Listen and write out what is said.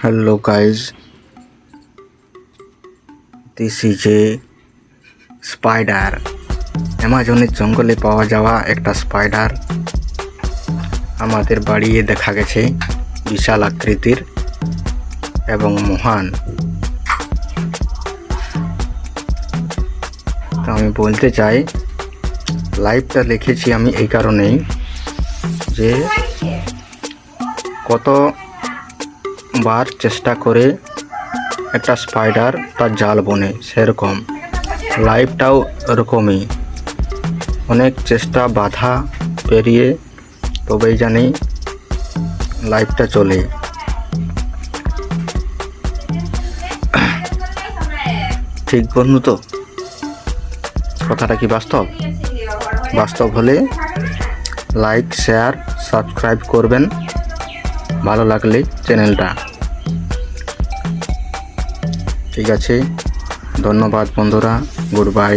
Hello guys, this is a spider. অ্যামাজনের জঙ্গলে পাওয়া যাওয়া একটা স্পাইডার আমাদের বাড়িতে দেখা গেছে, বিশাল আকৃতির এবং মহান। তো আমি বলতে চাই, লাইভটা লিখেছি আমি এই কারণেই যে কতবার চেষ্টা করে একটা স্পাইডার তার জাল বনে, সেরকম লাইভটাও এরকমই অনেক চেষ্টা বাধা পেরিয়ে তবেই জানি লাইভটা চলে। ঠিক বন্ধু, তো কথাটা কি বাস্তব? বাস্তব হলে লাইক, শেয়ার, সাবস্ক্রাইব করবেন, ভালো লাগলে চ্যানেলটা। ঠিক আছে, ধন্যবাদ বন্ধুরা, গুড বাই।